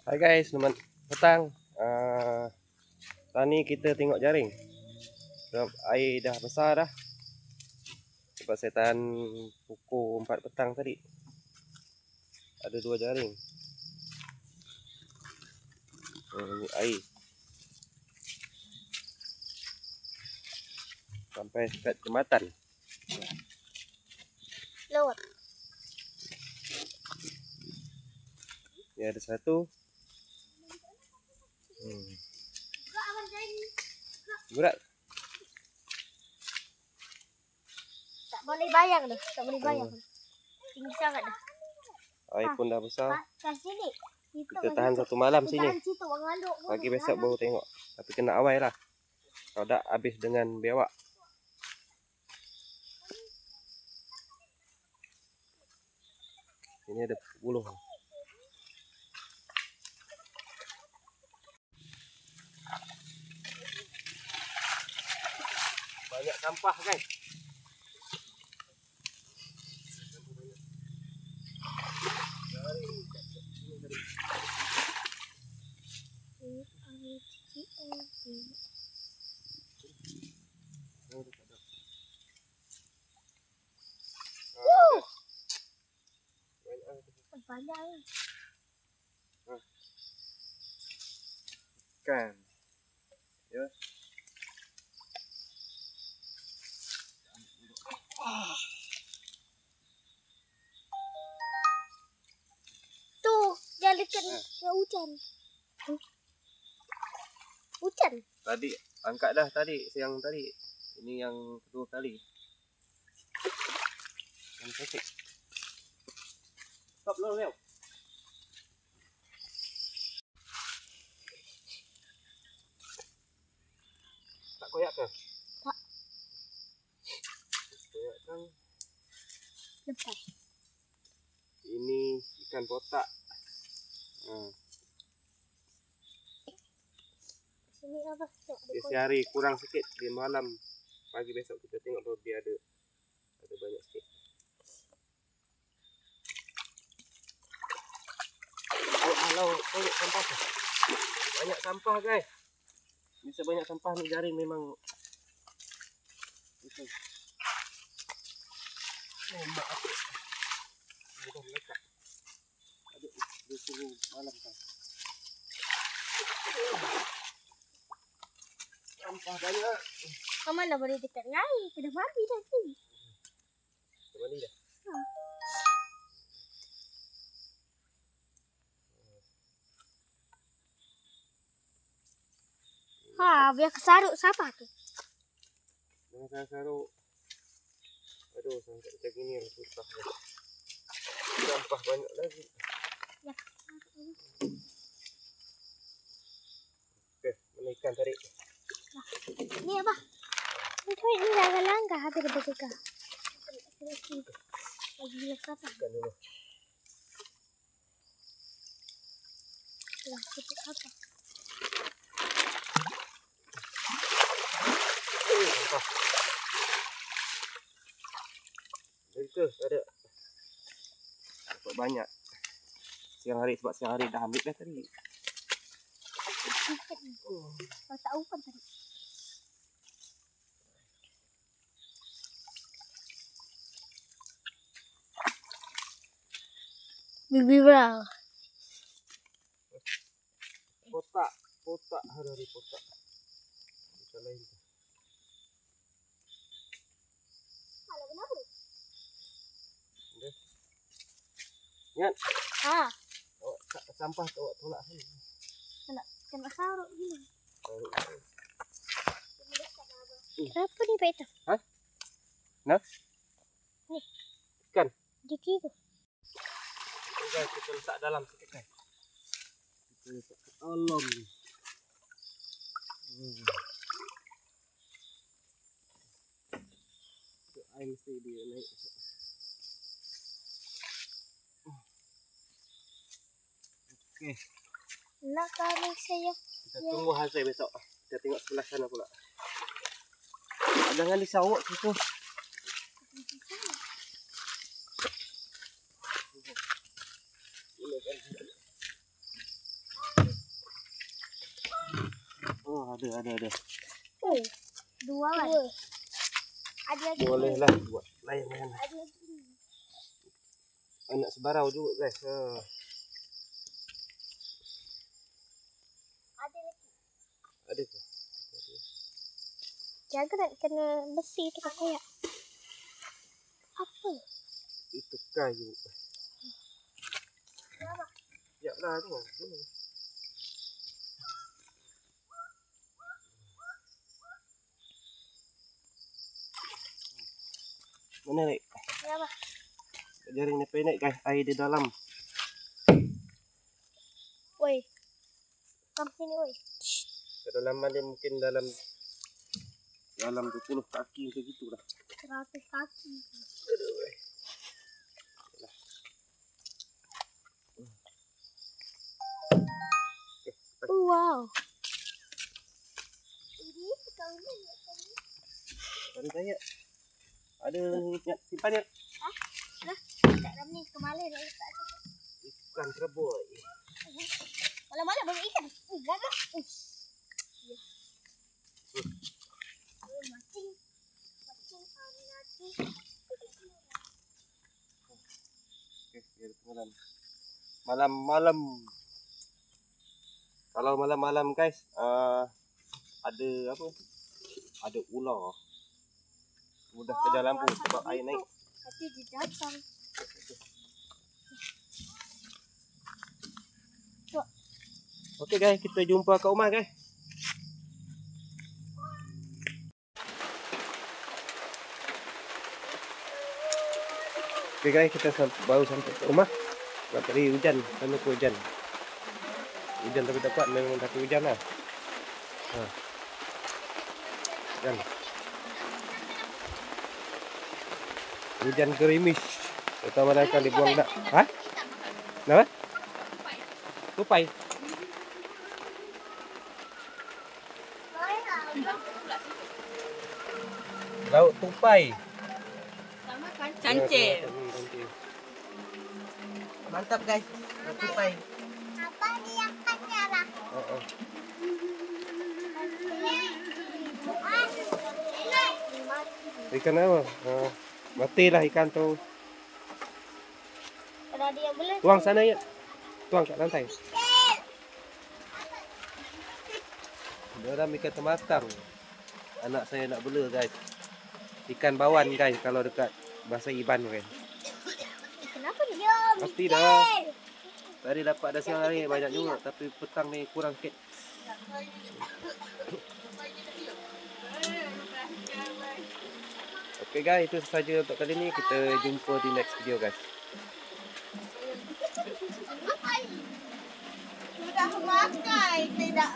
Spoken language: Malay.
Hai guys, selamat petang. Tadi kita tengok jaring. Sebab air dah besar dah. Sebab saya tahan pukul 4 petang tadi. Ada 2 jaring. Ini air. Sampai dekat jembatan. Lewat. Ni ada satu. Berat. Tak boleh bayang dah. Tak boleh bayang. Tinggi sangat dah. Air pun dah besar. Kat sini. Kita tahan satu malam sini. Situ, Pagi besok baru tengok. Tapi kena awal lah. Kalau tak habis dengan biawak. Ini ada buluh. Banyak sampah guys. Banyak. Kan. Ya. Tuh, jangan dekat hujan. Hujan. Tadi angkat dah tadi, siang tadi. Ini yang kedua kali. Yang cantik. Stop dulu, Leo. Tak koyak ke? Tak. Koyak kan. Lepas. Ini ikan botak. Sini apa? Dia sehari kurang sikit, dia malam. Pagi besok kita tengok baru dia ada banyak sikit. Banyak sampah. Banyak sampah guys. Bisa banyak sampah ni jaring memang. Itu. Mak aku. Bukan lekat. Ada dia suruh malam kan. Sampah banyak. Kamu mana boleh dekat dengan air? Kena mandi dah sini. Mandi dah. Biar kesarut siapa tu? Jangan saya saruk. Aduh, sampai macam gini lah susah. Sampah banyak lagi. Ya. Okey, mana ikan tarik? Ni apa? Ni langkah-langkah habis dah berjaga. Lagi gila siapa? Ikan dulu. Lah, cepat apa? Sampah. Dari ke? Tak ada. Dapat banyak. Siang hari sebab siang hari dah ambil dah tadi. Kau tak umpan tadi. Bibi bra. Potak hari potak. Kita lain tu. Kalau kenapa? Okey. Ingat. Sampah tu awak tolak sini. Kena sarut gini. Sarut. Kenapa ni Pak Ita? Ha? Nah? Ni. Ikan. Diki tu. Guys, kita letak dalam sikit kan. Kita letak ke dalam ni. Air mesti dia naik. Okey. Nak kami saya. Kita tunggu hasil besok. Kita tengok sebelah sana pula. Jangan disawak situ. Oh, ada. Oh, dua kan? Ada lagi. Boleh lah buat layan-layan. Ada lagi. Anak sebarau juga guys. Ada lagi. Ada ke? Jaga nak kena besi tu kayak. Apa? Itu kayu. Kenapa? Ya lah tu. Mana ni? Kenapa? Jaring ni pendek guys. Air di dalam. Woi. Kam sini woi. Kedalaman dia mungkin dalam 20 kaki macam gitu lah. 100 kaki. Wow. Ini kau ni. Ada saya. Ada simpan ya. Hah? Dah. Tak dalam ni kemala dah letak tu. Ikan keraboy. Malam-malam banyak ikan. Banyak. Ya. Macing. Macing nanti. Okey, malam-malam. Kalau malam-malam guys, ada apa? Ada ular. Mudah kejar lampu sebab air naik. Tapi dia datang. Okey guys, kita jumpa kat rumah guys. Okey guys, kita baru sampai ke rumah. Sebab tadi hujan, sana ke hujan. Hujan tapi tak kuat, memang tapi hujan lah. Hujan. Hujan gerimis. Pertama akan dibuang dak. Ha? Kenapa? Tupai. Laut tupai. Sama kan? Cancel. Mantap guys. Laut tupai. Apa dia akannya lah? Ikan apa? Matilah ikan tu. Kalau dia boleh. Tuang sana ya. Tuang kat lantai. Dalam ikan tematang. Anak saya nak bela guys. Ikan bawan guys kalau dekat bahasa Iban kan. Kenapa dia? Pasti dah. Tadi dapat dah siang hari banyak juga tapi petang ni kurang sikit. Okey guys, itu sahaja untuk kali ni. Kita jumpa di next video guys. Sudah makan, tidak